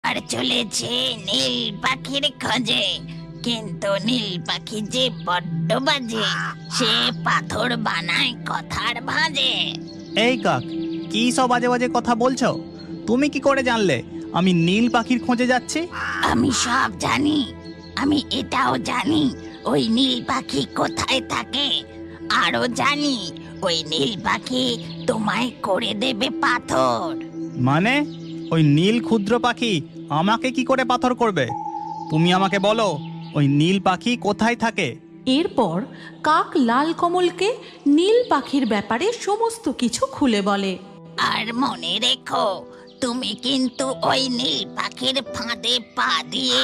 আর চলেছে নীল পাখির খোঁজে। কিন্তু নীল পাখি যে বড্ড বাজে, সে পাথর বানায় কথার ভাঁজে। এই কাক, কি সব বাজে বাজে কথা বলছো? তুমি কি করে জানলে আমি নীল পাখির খোঁজে যাচ্ছি? আমি সব জানি। আমি এটাও জানি ওই নীল পাখি কোথায় থাকে। আরো জানি ওই নীল পাখি তোমায় করে দেবে পাথর। মানে ওই নীল ক্ষুদ্র পাখি আমাকে কি করে পাথর করবে? তুমি আমাকে বলো ওই নীল পাখি কোথায় থাকে। এরপর কাক লাল কমলকে নীল পাখির ব্যাপারে সমস্ত কিছু খুলে বলে। আর মনে রেখো, তুমি কিন্তু ওই নীল পাখির ফাঁদে পা দিয়ে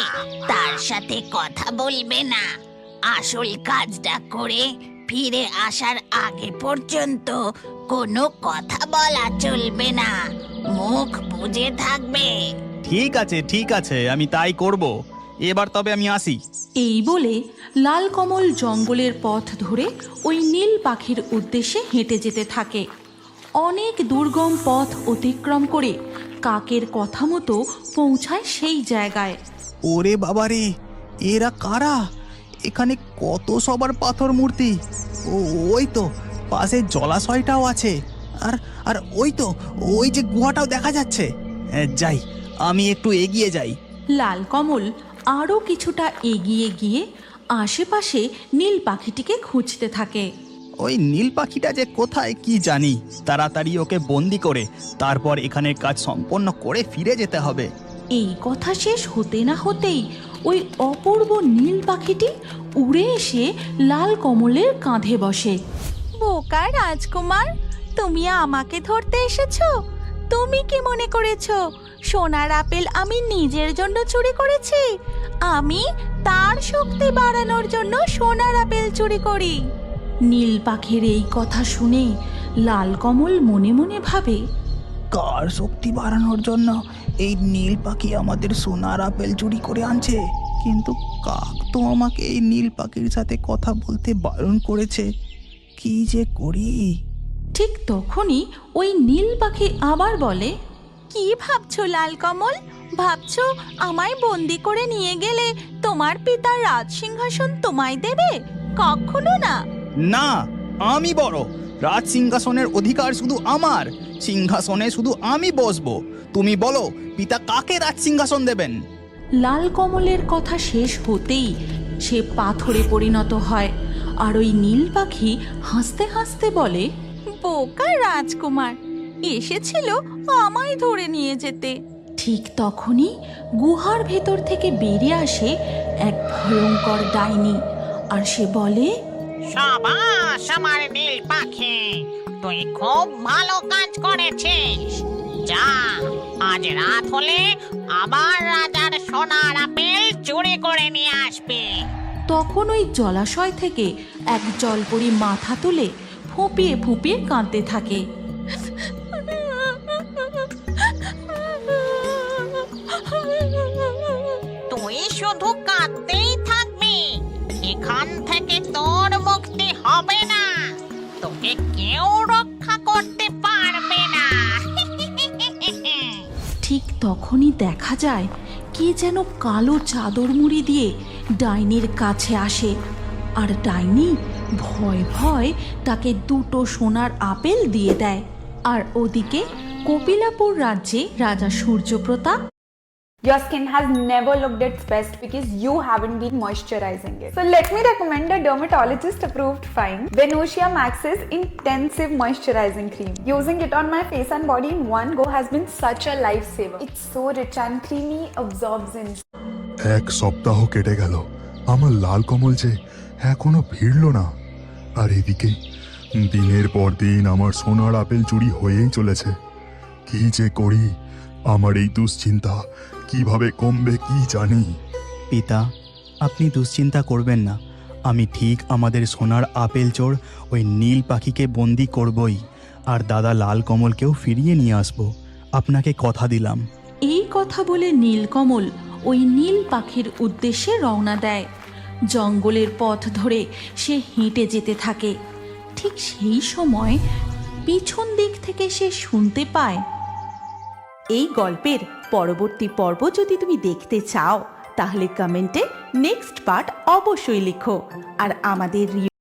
তার সাথে কথা বলবে না। আসল কাজটা করে ফিরে আসার আগে পর্যন্ত কোনো কথা বলা চলবে না। মুখ বুজে থাকবে। ঠিক আছে ঠিক আছে, আমি তাই করব। এবার তবে আমি আসি। এই বলে লাল কমল জঙ্গলের পথ ধরে ওই নীল পাখির উদ্দেশ্যে হেঁটে যেতে থাকে। অনেক দুর্গম পথ অতিক্রম করে কাকের কথা মতো পৌঁছায় সেই জায়গায়। ওরে বাবারে, এরা কারা? এখানে কত সবার পাথর মূর্তি। ওই তো পাশে জলাশয়টাও আছে। আর আর ওই যে গুহাটাও দেখা যাচ্ছে। যাই, আমি একটু এগিয়ে যাই। লাল কমল আরও কিছুটা এগিয়ে গিয়ে আশেপাশে নীল পাখিটিকে খুঁজতে থাকে। ওই নীল পাখিটা যে কোথায় কি জানি। তাড়াতাড়ি ওকে বন্দি করে তারপর এখানের কাজ সম্পন্ন করে ফিরে যেতে হবে। এই কথা শেষ হতে না হতেই ওই অপূর্ব নীল পাখিটি উড়ে এসে লাল কমলের কাঁধে বসে। বোকা রাজকুমার, তুমি আমাকে ধরতে এসেছো? তুমি কি মনে করেছো সোনার আপেল আমি নিজের জন্য চুরি করেছি? আমি তার শক্তি বাড়ানোর জন্য সোনার আপেল চুরি করি। নীল পাখির এই কথা শুনে লাল কমল মনে মনে ভাবে, কার শক্তি বাড়ানোর জন্য এই নীল পাখি আমাদের সোনার আপেল চুরি করে আনছে? কিন্তু কাক তো আমাকে এই নীল পাখির সাথে কথা বলতে বারণ করেছে। কি যে করি? ঠিক তখনই ওই নীল পাখি আবার বলে, কি ভাবছো লাল কমল? ভাবছো আমায় বন্দি করে নিয়ে গেলে তোমার পিতার রাজ সিংহাসন তোমায় দেবে? কখনো না। না, আমি বড়। রাজ সিংহাসনের অধিকার শুধু আমার। সিংহাসনে শুধু আমি বসবো। তুমি বলো পিতা কাকে রাজ সিংহাসন দেবেন? লাল কমলের কথা শেষ হতেই সে পাথরে পরিণত হয়। আর ওই নীল পাখি হাসতে হাসতে বলে, বোকা রাজকুমার, এসেছিল আমায় ধরে নিয়ে যেতে। ঠিক তখনই গুহার ভেতর থেকে বেরিয়ে আসে এক ভয়ঙ্কর ডাইনি। আর সে বলে, সাবাস আমার নীল পাখি, তুই খুব ভালো কাজ করেছিস। যা, আজ রাত হলে আবার রাজার সোনার আপেল চুরি করে নিয়ে আসবি। তখন ওই জলাশয় থেকে এক জলপরি মাথা তুলে ফুঁপিয়ে ফুঁপিয়ে কাঁদতে থাকে। তুই শুধু কাঁদতেই থাকবি, এখান থেকে তোর মুক্তি হবে না। তোকে কেউ রক্ষা করতে পারবে না। ঠিক তখনই দেখা যায় কে যেন কালো চাদর মুড়ি দিয়ে ডাইনির কাছে আসে। আর ডাইনি ভয় ভয় তাকে দুটো সোনার আপেল দিয়ে দেয়। আর ওদিকে কপিলাপুর রাজ্যে রাজা Suryapratap, Your skin has never looked its best because you haven't been moisturizing it. So let me recommend a dermatologist approved fine, Venusia Max's Intensive Moisturizing Cream. Using it on my face and body in one go has been such a lifesaver. It's so rich and creamy, absorbs in. এক সপ্তাহ কেটে গেল, আমার লাল কমল যে এখনো ফিরল না। আর এদিকে দিনের পর দিন আমার সোনার আপেল চুরি হয়েই চলেছে। কি যে করি, আমার এই দুশ্চিন্তা কিভাবে কমবে কি জানি। পিতা, আপনি দুশ্চিন্তা করবেন না। আমি ঠিক আমাদের সোনার আপেল চোর ওই নীল পাখিকে বন্দি করবই। আর দাদা লাল কমলকেও ফিরিয়ে নিয়ে আসবো। আপনাকে কথা দিলাম। এই কথা বলে নীলকমল ওই নীল পাখির উদ্দেশ্যে রওনা দেয়। জঙ্গলের পথ ধরে সে হেঁটে যেতে থাকে। ঠিক সেই সময় পিছন দিক থেকে সে শুনতে পায়, এই গল্পের পরবর্তী পর্ব যদি তুমি দেখতে চাও তাহলে কমেন্টে নেক্সট পার্ট অবশ্যই লিখো। আর আমাদের